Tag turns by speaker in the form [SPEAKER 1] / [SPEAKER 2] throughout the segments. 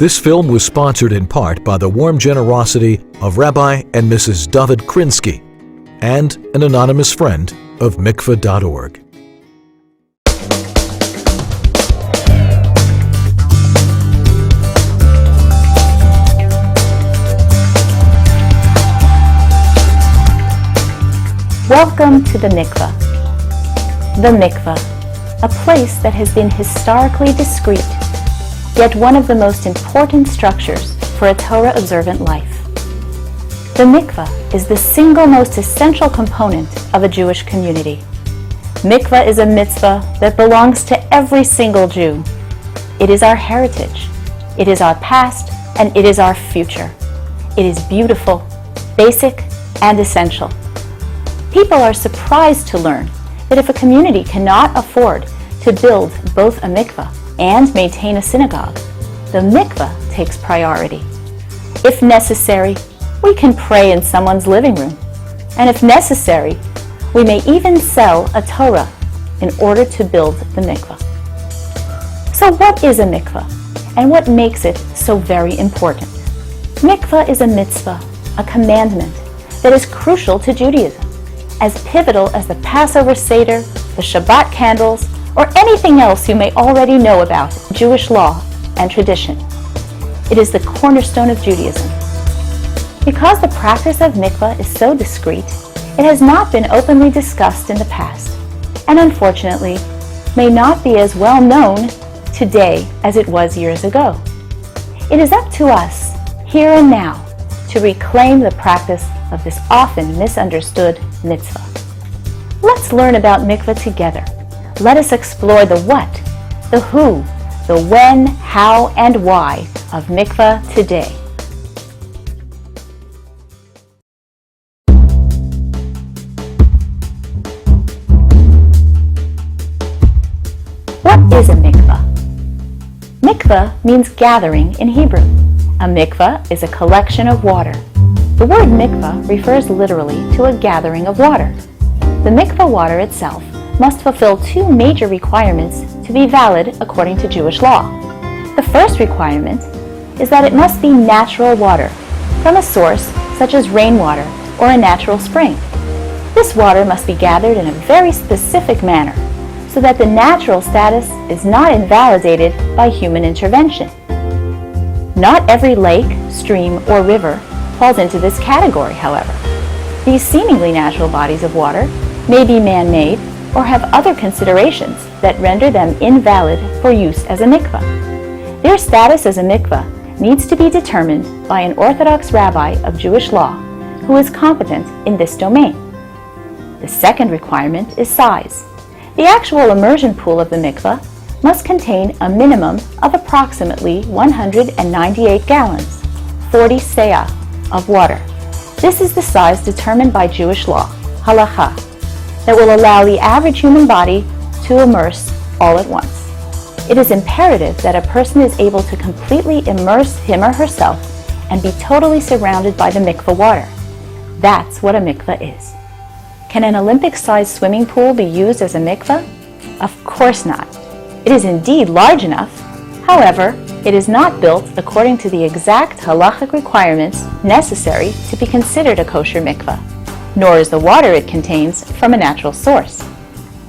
[SPEAKER 1] This film was sponsored in part by the warm generosity of Rabbi and Mrs. David Krinsky and an anonymous friend of Mikvah.org.
[SPEAKER 2] Welcome to the Mikvah. The Mikvah, a place that has been historically discreet, yet one of the most important structures for a Torah-observant life. The Mikvah is the single most essential component of a Jewish community. Mikvah is a mitzvah that belongs to every single Jew. It is our heritage, it is our past, and it is our future. It is beautiful, basic, and essential. People are surprised to learn that if a community cannot afford to build both a mikvah and maintain a synagogue, the mikvah takes priority. If necessary, we can pray in someone's living room, and if necessary, we may even sell a Torah in order to build the mikvah. So what is a mikvah, and what makes it so very important? Mikvah is a mitzvah, a commandment that is crucial to Judaism, as pivotal as the Passover Seder, the Shabbat candles, or anything else you may already know about Jewish law and tradition. It is the cornerstone of Judaism. Because the practice of mikvah is so discreet, it has not been openly discussed in the past, and unfortunately, may not be as well known today as it was years ago. It is up to us, here and now, to reclaim the practice of this often misunderstood mitzvah. Let's learn about mikvah together. Let us explore the what, the who, the when, how, and why of mikvah today. What is a mikvah? Mikvah means gathering in Hebrew. A mikvah is a collection of water. The word mikvah refers literally to a gathering of water. The mikvah water itself must fulfill two major requirements to be valid according to Jewish law. The first requirement is that it must be natural water from a source such as rainwater or a natural spring. This water must be gathered in a very specific manner so that the natural status is not invalidated by human intervention. Not every lake, stream, or river falls into this category, however. These seemingly natural bodies of water may be man-made or have other considerations that render them invalid for use as a mikvah. Their status as a mikvah needs to be determined by an Orthodox rabbi of Jewish law who is competent in this domain. The second requirement is size. The actual immersion pool of the mikvah must contain a minimum of approximately 198 gallons, 40 seah, of water. This is the size determined by Jewish law, halakha, that will allow the average human body to immerse all at once. It is imperative that a person is able to completely immerse him or herself and be totally surrounded by the mikvah water. That's what a mikvah is. Can an Olympic-sized swimming pool be used as a mikvah? Of course not. It is indeed large enough. However, it is not built according to the exact halachic requirements necessary to be considered a kosher mikvah, nor is the water it contains from a natural source.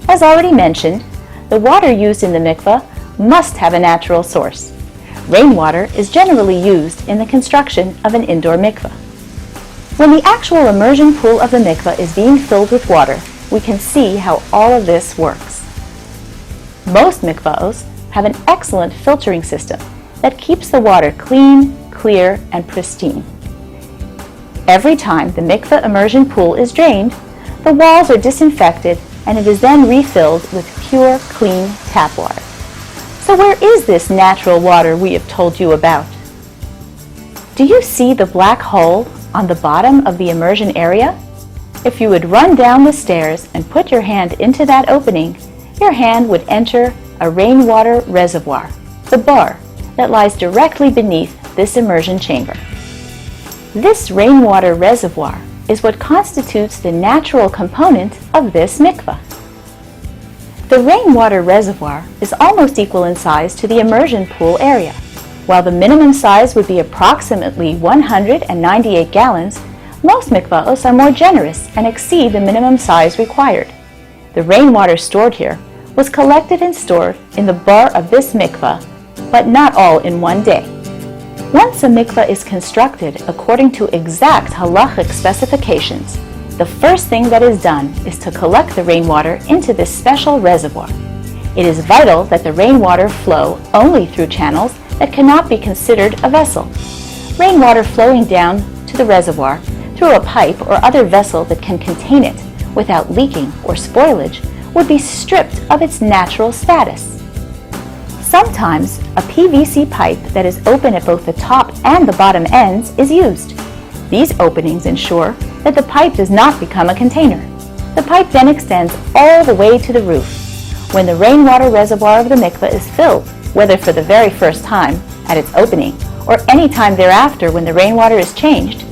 [SPEAKER 2] As already mentioned, the water used in the mikvah must have a natural source. Rainwater is generally used in the construction of an indoor mikvah. When the actual immersion pool of the mikvah is being filled with water, we can see how all of this works. Most mikvahs have an excellent filtering system that keeps the water clean, clear, and pristine. Every time the mikvah immersion pool is drained, the walls are disinfected and it is then refilled with pure, clean tap water. So where is this natural water we have told you about? Do you see the black hole on the bottom of the immersion area? If you would run down the stairs and put your hand into that opening, your hand would enter a rainwater reservoir, the bar, that lies directly beneath this immersion chamber. This rainwater reservoir is what constitutes the natural component of this mikvah. The rainwater reservoir is almost equal in size to the immersion pool area. While the minimum size would be approximately 198 gallons, most mikvahos are more generous and exceed the minimum size required. The rainwater stored here was collected and stored in the bar of this mikvah, but not all in one day. Once a mikvah is constructed according to exact halachic specifications, the first thing that is done is to collect the rainwater into this special reservoir. It is vital that the rainwater flow only through channels that cannot be considered a vessel. Rainwater flowing down to the reservoir through a pipe or other vessel that can contain it without leaking or spoilage would be stripped of its natural status. Sometimes a PVC pipe that is open at both the top and the bottom ends is used. These openings ensure that the pipe does not become a container. The pipe then extends all the way to the roof. When the rainwater reservoir of the mikveh is filled, whether for the very first time at its opening or any time thereafter when the rainwater is changed,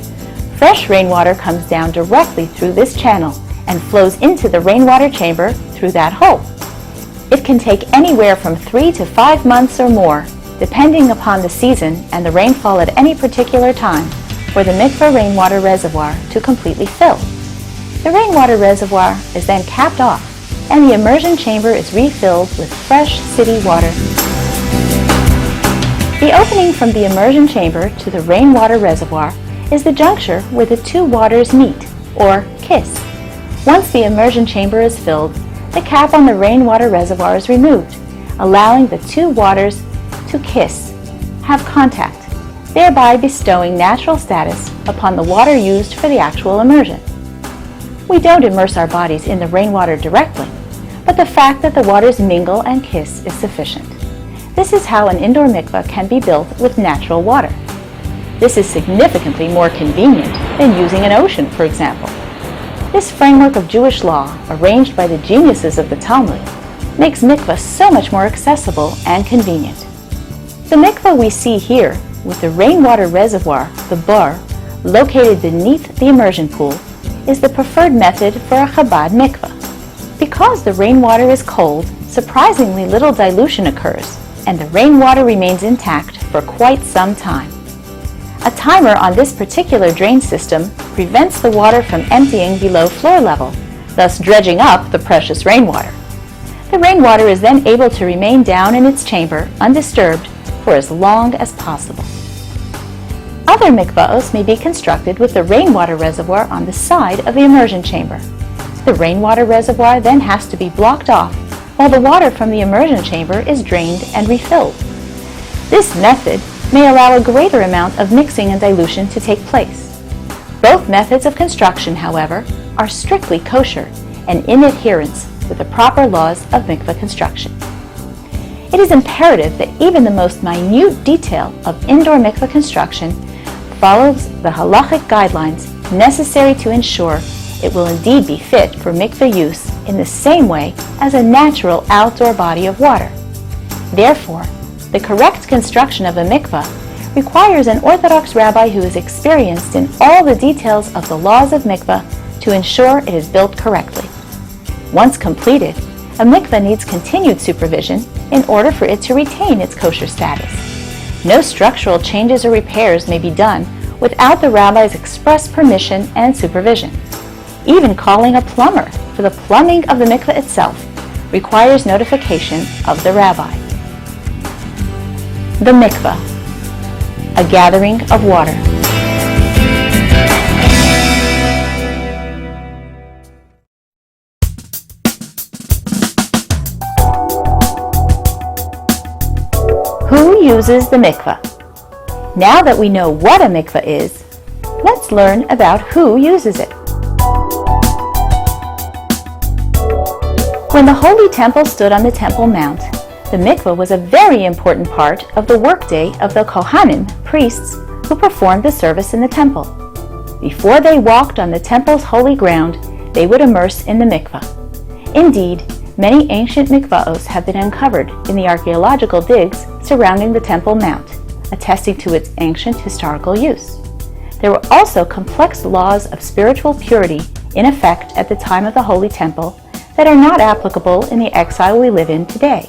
[SPEAKER 2] fresh rainwater comes down directly through this channel and flows into the rainwater chamber through that hole. It can take anywhere from 3 to 5 months or more, depending upon the season and the rainfall at any particular time, for the mikveh rainwater reservoir to completely fill. The rainwater reservoir is then capped off and the immersion chamber is refilled with fresh city water. The opening from the immersion chamber to the rainwater reservoir is the juncture where the two waters meet, or kiss. Once the immersion chamber is filled, the cap on the rainwater reservoir is removed, allowing the two waters to kiss, have contact, thereby bestowing natural status upon the water used for the actual immersion. We don't immerse our bodies in the rainwater directly, but the fact that the waters mingle and kiss is sufficient. This is how an indoor mikvah can be built with natural water. This is significantly more convenient than using an ocean, for example. This framework of Jewish law, arranged by the geniuses of the Talmud, makes mikvah so much more accessible and convenient. The mikvah we see here, with the rainwater reservoir, the bar, located beneath the immersion pool, is the preferred method for a Chabad mikvah. Because the rainwater is cold, surprisingly little dilution occurs, and the rainwater remains intact for quite some time. A timer on this particular drain system prevents the water from emptying below floor level, thus dredging up the precious rainwater. The rainwater is then able to remain down in its chamber undisturbed for as long as possible. Other mikvahos may be constructed with the rainwater reservoir on the side of the immersion chamber. The rainwater reservoir then has to be blocked off while the water from the immersion chamber is drained and refilled. This method may allow a greater amount of mixing and dilution to take place. Both methods of construction, however, are strictly kosher and in adherence with the proper laws of mikvah construction. It is imperative that even the most minute detail of indoor mikvah construction follows the halachic guidelines necessary to ensure it will indeed be fit for mikvah use in the same way as a natural outdoor body of water. Therefore, the correct construction of a mikvah requires an Orthodox rabbi who is experienced in all the details of the laws of mikvah to ensure it is built correctly. Once completed, a mikvah needs continued supervision in order for it to retain its kosher status. No structural changes or repairs may be done without the rabbi's express permission and supervision. Even calling a plumber for the plumbing of the mikvah itself requires notification of the rabbi. The mikvah, a gathering of water. Who uses the mikvah? Now that we know what a mikvah is, let's learn about who uses it. When the Holy Temple stood on the Temple Mount, the mikvah was a very important part of the workday of the Kohanim, priests, who performed the service in the temple. Before they walked on the temple's holy ground, they would immerse in the mikvah. Indeed, many ancient mikvahos have been uncovered in the archaeological digs surrounding the Temple Mount, attesting to its ancient historical use. There were also complex laws of spiritual purity in effect at the time of the Holy Temple that are not applicable in the exile we live in today.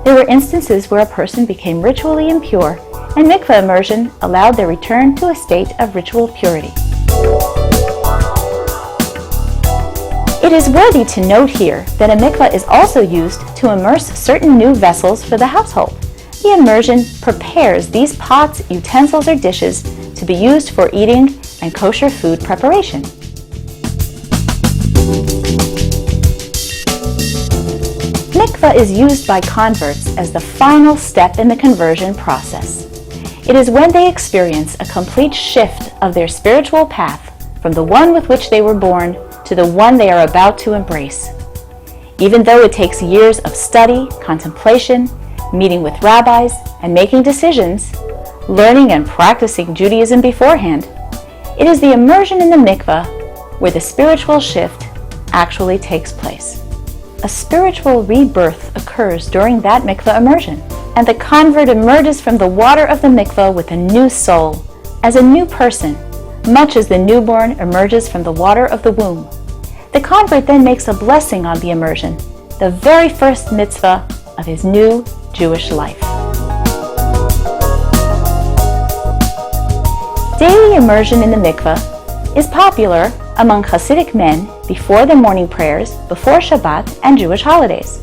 [SPEAKER 2] There were instances where a person became ritually impure and mikvah immersion allowed their return to a state of ritual purity. It is worthy to note here that a mikvah is also used to immerse certain new vessels for the household. The immersion prepares these pots, utensils, or dishes to be used for eating and kosher food preparation. Mikvah is used by converts as the final step in the conversion process. It is when they experience a complete shift of their spiritual path from the one with which they were born to the one they are about to embrace. Even though it takes years of study, contemplation, meeting with rabbis, and making decisions, learning and practicing Judaism beforehand, it is the immersion in the mikvah where the spiritual shift actually takes place. A spiritual rebirth occurs during that mikvah immersion, and the convert emerges from the water of the mikvah with a new soul, as a new person, much as the newborn emerges from the water of the womb. The convert then makes a blessing on the immersion, the very first mitzvah of his new Jewish life. Daily immersion in the mikvah is popular among Hasidic men before the morning prayers, before Shabbat, and Jewish holidays.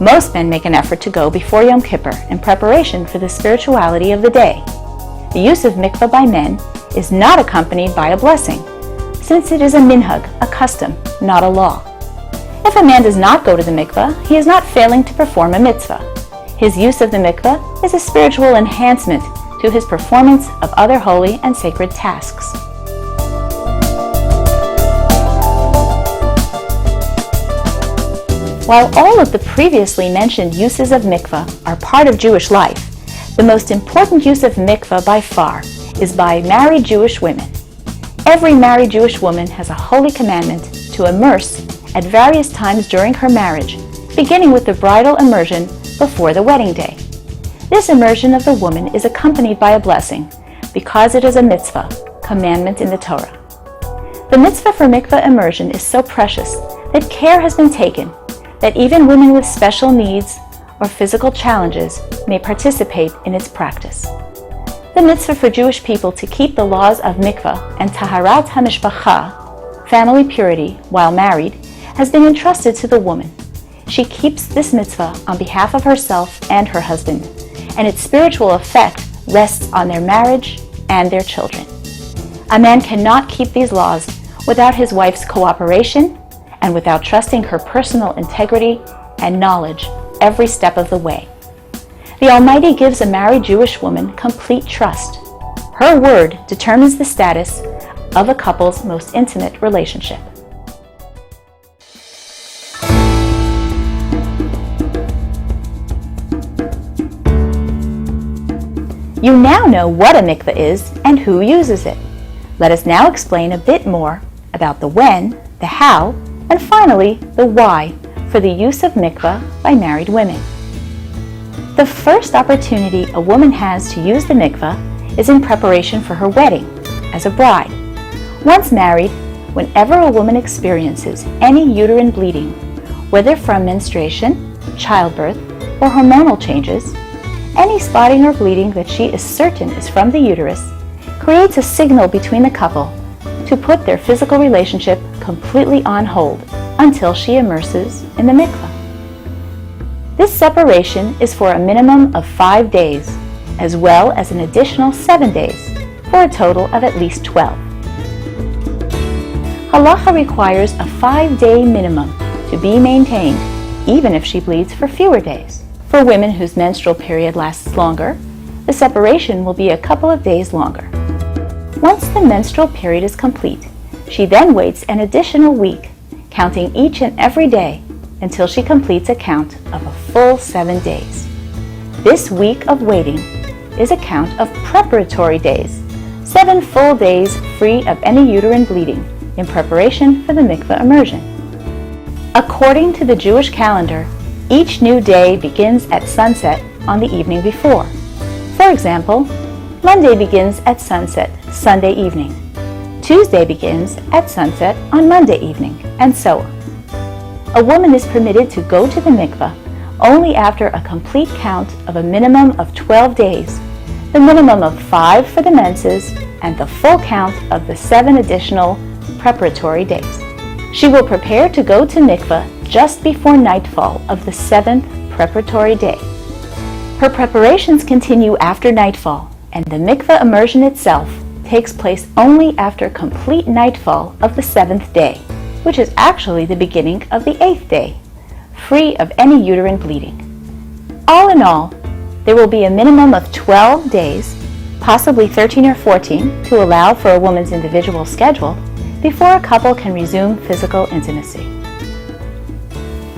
[SPEAKER 2] Most men make an effort to go before Yom Kippur in preparation for the spirituality of the day. The use of mikvah by men is not accompanied by a blessing, since it is a minhag, a custom, not a law. If a man does not go to the mikvah, he is not failing to perform a mitzvah. His use of the mikvah is a spiritual enhancement to his performance of other holy and sacred tasks. While all of the previously mentioned uses of mikvah are part of Jewish life, the most important use of mikvah by far is by married Jewish women. Every married Jewish woman has a holy commandment to immerse at various times during her marriage, beginning with the bridal immersion before the wedding day. This immersion of the woman is accompanied by a blessing because it is a mitzvah, commandment in the Torah. The mitzvah for mikvah immersion is so precious that care has been taken that even women with special needs or physical challenges may participate in its practice. The mitzvah for Jewish people to keep the laws of mikvah and taharat hamishpacha, family purity, while married, has been entrusted to the woman. She keeps this mitzvah on behalf of herself and her husband, and its spiritual effect rests on their marriage and their children. A man cannot keep these laws without his wife's cooperation and without trusting her personal integrity and knowledge every step of the way. The Almighty gives a married Jewish woman complete trust. Her word determines the status of a couple's most intimate relationship. You now know what a mikvah is and who uses it. Let us now explain a bit more about the when, the how, and finally the why for the use of mikvah by married women. The first opportunity a woman has to use the mikvah is in preparation for her wedding as a bride. Once married, whenever a woman experiences any uterine bleeding, whether from menstruation, childbirth, or hormonal changes, any spotting or bleeding that she is certain is from the uterus creates a signal between the couple to put their physical relationship completely on hold until she immerses in the mikvah. This separation is for a minimum of 5 days, as well as an additional 7 days, for a total of at least 12. Halacha requires a 5-day minimum to be maintained, even if she bleeds for fewer days. For women whose menstrual period lasts longer, the separation will be a couple of days longer. Once the menstrual period is complete, she then waits an additional week, counting each and every day until she completes a count of a full 7 days. This week of waiting is a count of preparatory days, 7 full days free of any uterine bleeding in preparation for the mikvah immersion. According to the Jewish calendar, each new day begins at sunset on the evening before. For example, Monday begins at sunset Sunday evening. Tuesday begins at sunset on Monday evening, and so on. A woman is permitted to go to the mikvah only after a complete count of a minimum of 12 days, the minimum of 5 for the menses, and the full count of the 7 additional preparatory days. She will prepare to go to mikvah just before nightfall of the 7th preparatory day. Her preparations continue after nightfall, and the mikvah immersion itself takes place only after complete nightfall of the 7th day, which is actually the beginning of the 8th day, free of any uterine bleeding. All in all, there will be a minimum of 12 days, possibly 13 or 14, to allow for a woman's individual schedule before a couple can resume physical intimacy.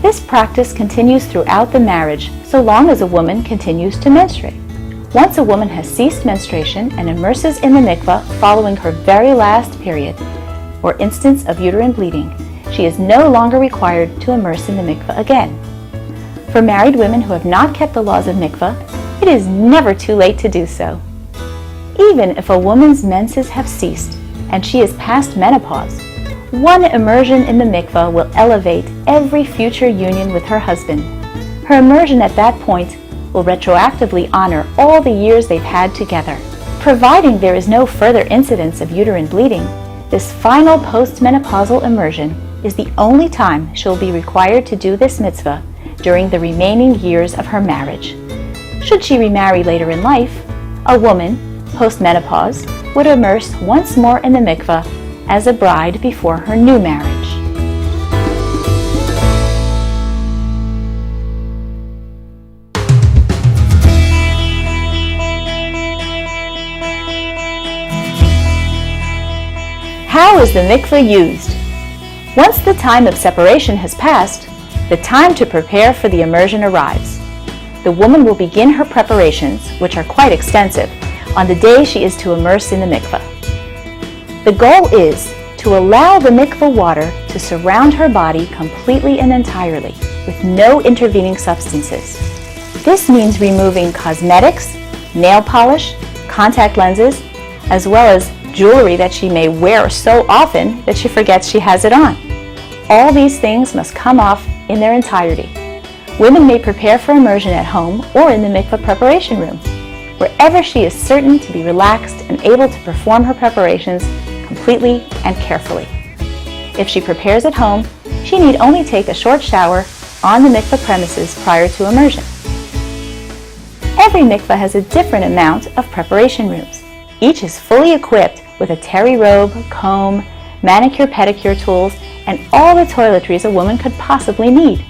[SPEAKER 2] This practice continues throughout the marriage so long as a woman continues to menstruate. Once a woman has ceased menstruation and immerses in the mikvah following her very last period or instance of uterine bleeding, she is no longer required to immerse in the mikvah again. For married women who have not kept the laws of mikvah, it is never too late to do so. Even if a woman's menses have ceased and she is past menopause, one immersion in the mikvah will elevate every future union with her husband. Her immersion at that point will retroactively honor all the years they've had together. Providing there is no further incidence of uterine bleeding, this final postmenopausal immersion is the only time she'll be required to do this mitzvah during the remaining years of her marriage. Should she remarry later in life, a woman, post-menopause, would immerse once more in the mikvah as a bride before her new marriage. How is the mikvah used? Once the time of separation has passed, the time to prepare for the immersion arrives. The woman will begin her preparations, which are quite extensive, on the day she is to immerse in the mikvah. The goal is to allow the mikvah water to surround her body completely and entirely, with no intervening substances. This means removing cosmetics, nail polish, contact lenses, as well as jewelry that she may wear so often that she forgets she has it on. All these things must come off in their entirety. Women may prepare for immersion at home or in the mikvah preparation room, wherever she is certain to be relaxed and able to perform her preparations completely and carefully. If she prepares at home, she need only take a short shower on the mikvah premises prior to immersion. Every mikvah has a different amount of preparation rooms. Each is fully equipped with a terry robe, comb, manicure pedicure tools, and all the toiletries a woman could possibly need.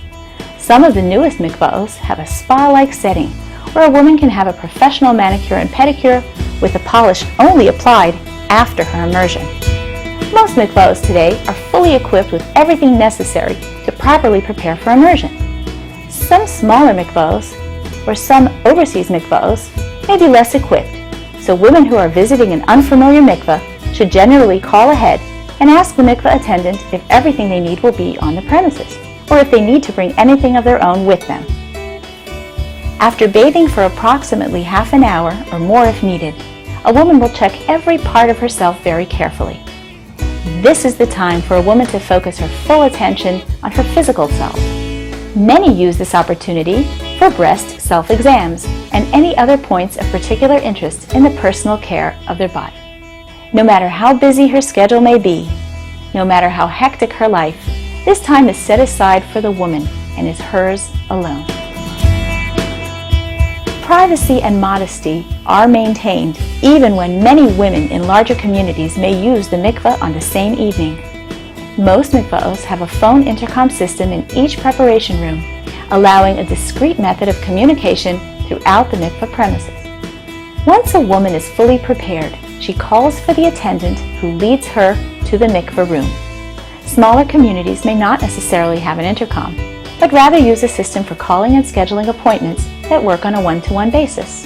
[SPEAKER 2] Some of the newest mikvahs have a spa-like setting where a woman can have a professional manicure and pedicure with the polish only applied after her immersion. Most mikvahs today are fully equipped with everything necessary to properly prepare for immersion. Some smaller mikvahs or some overseas mikvahs may be less equipped, so women who are visiting an unfamiliar mikvah should generally call ahead and ask the mikvah attendant if everything they need will be on the premises, or if they need to bring anything of their own with them. After bathing for approximately half an hour or more if needed, a woman will check every part of herself very carefully. This is the time for a woman to focus her full attention on her physical self. Many use this opportunity for breast self-exams and any other points of particular interest in the personal care of their body. No matter how busy her schedule may be, no matter how hectic her life, this time is set aside for the woman and is hers alone. Privacy and modesty are maintained even when many women in larger communities may use the mikvah on the same evening. Most mikvahs have a phone intercom system in each preparation room, allowing a discreet method of communication throughout the mikvah premises. Once a woman is fully prepared, she calls for the attendant who leads her to the mikvah room. Smaller communities may not necessarily have an intercom, but rather use a system for calling and scheduling appointments that work on a one-to-one basis.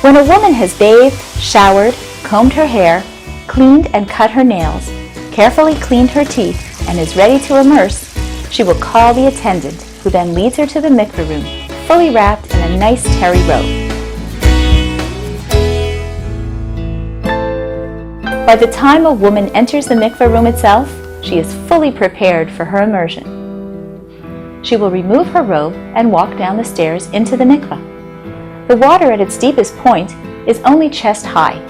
[SPEAKER 2] When a woman has bathed, showered, combed her hair, cleaned and cut her nails, carefully cleaned her teeth, and is ready to immerse, she will call the attendant, who then leads her to the mikvah room, fully wrapped in a nice terry robe. By the time a woman enters the mikvah room itself, she is fully prepared for her immersion. She will remove her robe and walk down the stairs into the mikvah. The water at its deepest point is only chest high.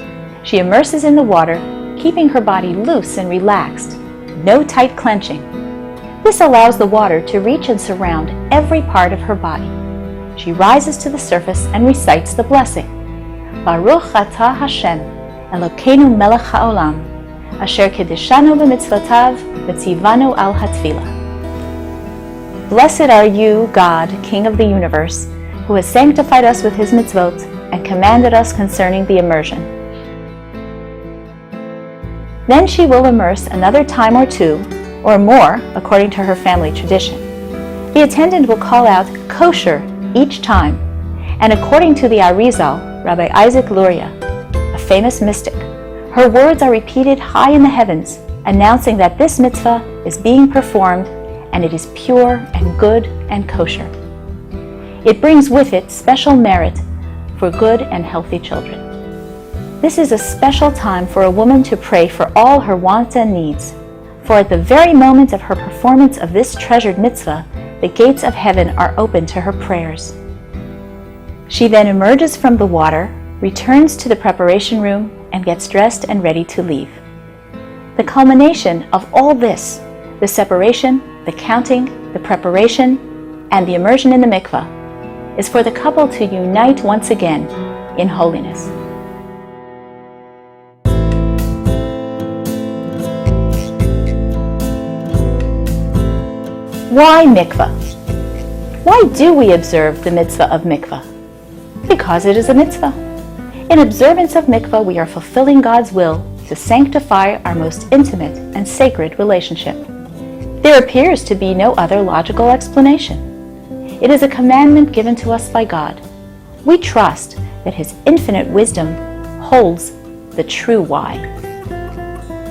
[SPEAKER 2] She immerses in the water, keeping her body loose and relaxed, no tight clenching. This allows the water to reach and surround every part of her body. She rises to the surface and recites the blessing. Baruch atah Hashem, Elokeinu melech haolam, asher kedeshanu b'mitzvotav v'tzivanu al hatfilah. Blessed are you, God, King of the universe, who has sanctified us with his mitzvot and commanded us concerning the immersion. Then she will immerse another time or two, or more, according to her family tradition. The attendant will call out kosher each time, and according to the Arizal, Rabbi Isaac Luria, a famous mystic, her words are repeated high in the heavens, announcing that this mitzvah is being performed and it is pure and good and kosher. It brings with it special merit for good and healthy children. This is a special time for a woman to pray for all her wants and needs, for at the very moment of her performance of this treasured mitzvah, the gates of heaven are open to her prayers. She then emerges from the water, returns to the preparation room, and gets dressed and ready to leave. The culmination of all this, the separation, the counting, the preparation, and the immersion in the mikvah, is for the couple to unite once again in holiness. Why mikvah? Why do we observe the mitzvah of mikvah? Because it is a mitzvah. In observance of mikvah, we are fulfilling God's will to sanctify our most intimate and sacred relationship. There appears to be no other logical explanation. It is a commandment given to us by God. We trust that his infinite wisdom holds the true why.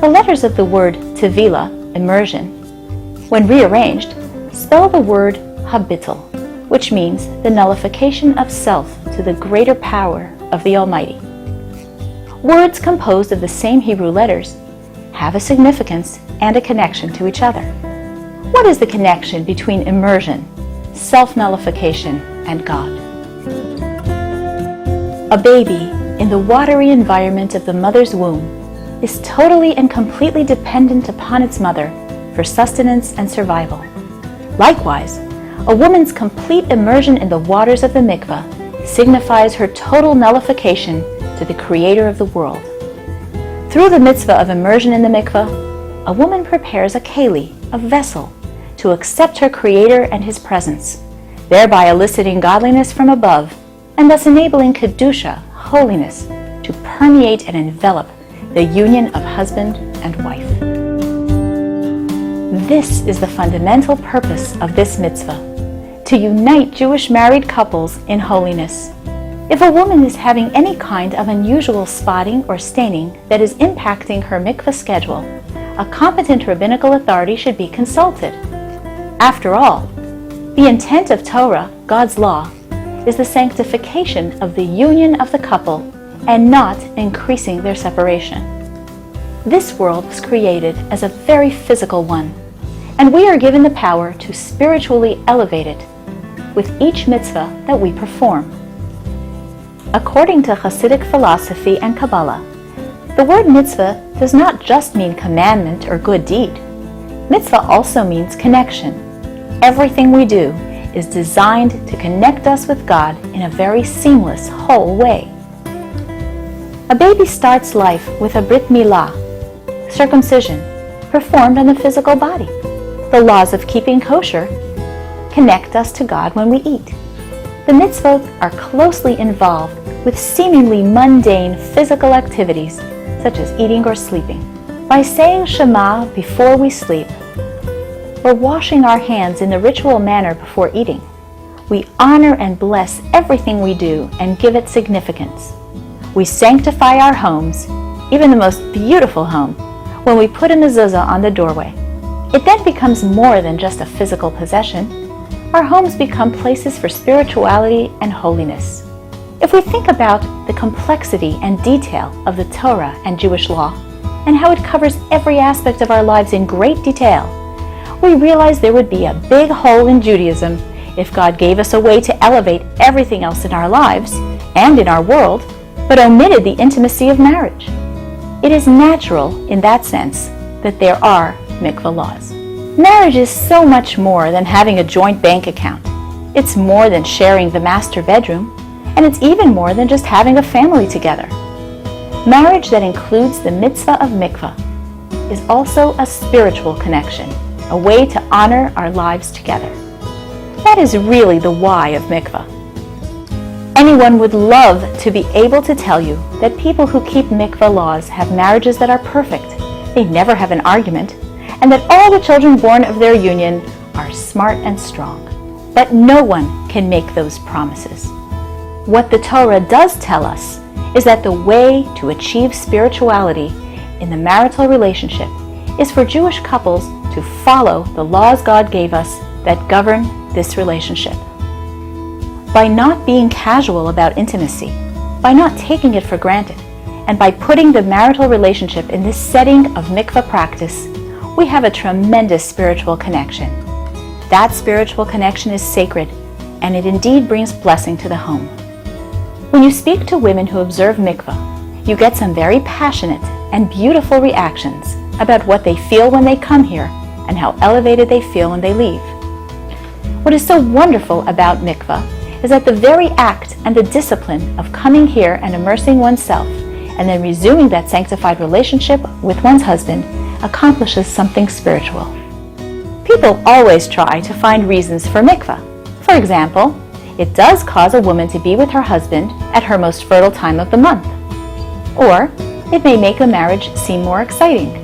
[SPEAKER 2] The letters of the word tevilah, immersion, when rearranged, spell the word habitl, which means the nullification of self to the greater power of the Almighty. Words composed of the same Hebrew letters have a significance and a connection to each other. What is the connection between immersion, self-nullification, and God? A baby in the watery environment of the mother's womb is totally and completely dependent upon its mother for sustenance and survival. Likewise, a woman's complete immersion in the waters of the mikvah signifies her total nullification to the Creator of the world. Through the mitzvah of immersion in the mikvah, a woman prepares a keli, a vessel, to accept her Creator and his presence, thereby eliciting godliness from above and thus enabling kedusha, holiness, to permeate and envelop the union of husband and wife. This is the fundamental purpose of this mitzvah, to unite Jewish married couples in holiness. If a woman is having any kind of unusual spotting or staining that is impacting her mikvah schedule, a competent rabbinical authority should be consulted. After all, the intent of Torah, God's law, is the sanctification of the union of the couple and not increasing their separation. This world was created as a very physical one, and we are given the power to spiritually elevate it with each mitzvah that we perform. According to Hasidic philosophy and Kabbalah, the word mitzvah does not just mean commandment or good deed. Mitzvah also means connection. Everything we do is designed to connect us with God in a very seamless, whole way. A baby starts life with a brit milah, circumcision, performed on the physical body. The laws of keeping kosher connect us to God when we eat. The mitzvot are closely involved with seemingly mundane physical activities such as eating or sleeping. By saying Shema before we sleep, or washing our hands in the ritual manner before eating, we honor and bless everything we do and give it significance. We sanctify our homes, even the most beautiful home, when we put a mezuzah on the doorway. It then becomes more than just a physical possession. Our homes become places for spirituality and holiness. If we think about the complexity and detail of the Torah and Jewish law, and how it covers every aspect of our lives in great detail, we realize there would be a big hole in Judaism if God gave us a way to elevate everything else in our lives and in our world, but omitted the intimacy of marriage. It is natural, in that sense, that there are mikvah laws. Marriage is so much more than having a joint bank account. It's more than sharing the master bedroom, and it's even more than just having a family together. Marriage that includes the mitzvah of mikvah is also a spiritual connection, a way to honor our lives together. That is really the why of mikvah. Anyone would love to be able to tell you that people who keep mikvah laws have marriages that are perfect, they never have an argument, and that all the children born of their union are smart and strong. But no one can make those promises. What the Torah does tell us is that the way to achieve spirituality in the marital relationship is for Jewish couples to follow the laws God gave us that govern this relationship. By not being casual about intimacy, by not taking it for granted, and by putting the marital relationship in this setting of mikvah practice, we have a tremendous spiritual connection. That spiritual connection is sacred, and it indeed brings blessing to the home. When you speak to women who observe mikvah, you get some very passionate and beautiful reactions about what they feel when they come here and how elevated they feel when they leave. What is so wonderful about mikvah is that the very act and the discipline of coming here and immersing oneself and then resuming that sanctified relationship with one's husband accomplishes something spiritual. People always try to find reasons for mikvah. For example, it does cause a woman to be with her husband at her most fertile time of the month. Or it may make a marriage seem more exciting.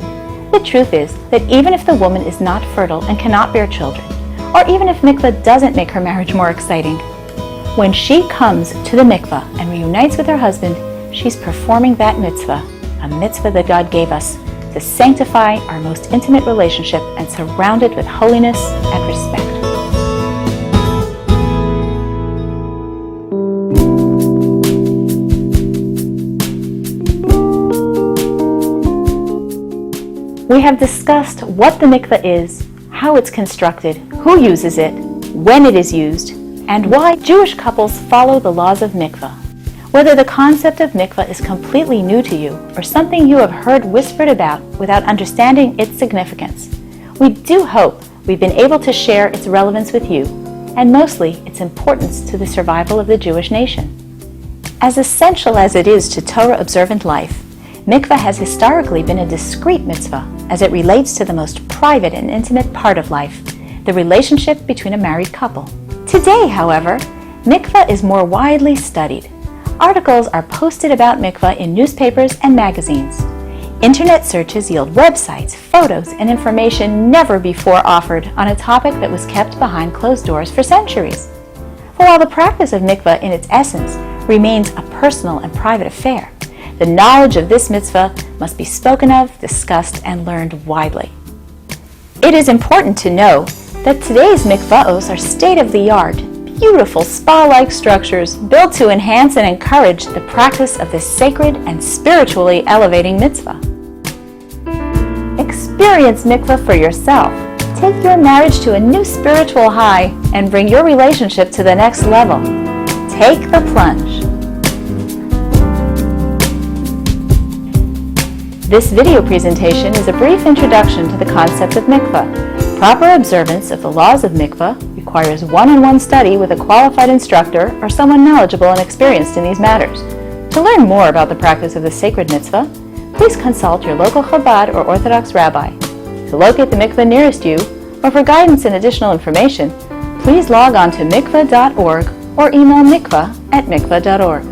[SPEAKER 2] The truth is that even if the woman is not fertile and cannot bear children, or even if mikvah doesn't make her marriage more exciting, when she comes to the mikvah and reunites with her husband, she's performing that mitzvah, a mitzvah that God gave us to sanctify our most intimate relationship and surround it with holiness and respect. We have discussed what the mikvah is, how it's constructed, who uses it, when it is used, and why Jewish couples follow the laws of mikvah. Whether the concept of mikvah is completely new to you or something you have heard whispered about without understanding its significance, we do hope we've been able to share its relevance with you, and mostly its importance to the survival of the Jewish nation. As essential as it is to Torah-observant life, mikvah has historically been a discrete mitzvah as it relates to the most private and intimate part of life, the relationship between a married couple. Today, however, mikvah is more widely studied. Articles are posted about mikvah in newspapers and magazines. Internet searches yield websites, photos, and information never before offered on a topic that was kept behind closed doors for centuries. For while the practice of mikvah in its essence remains a personal and private affair, the knowledge of this mitzvah must be spoken of, discussed, and learned widely. It is important to know that today's mikvahos are state-of-the-art, beautiful spa-like structures built to enhance and encourage the practice of this sacred and spiritually elevating mitzvah. Experience mikvah for yourself. Take your marriage to a new spiritual high and bring your relationship to the next level. Take the plunge. This video presentation is a brief introduction to the concept of mikvah. Proper observance of the laws of mikvah requires one-on-one study with a qualified instructor or someone knowledgeable and experienced in these matters. To learn more about the practice of the sacred mitzvah, please consult your local Chabad or Orthodox rabbi. To locate the mikvah nearest you, or for guidance and additional information, please log on to mikvah.org or email mikvah@mikvah.org.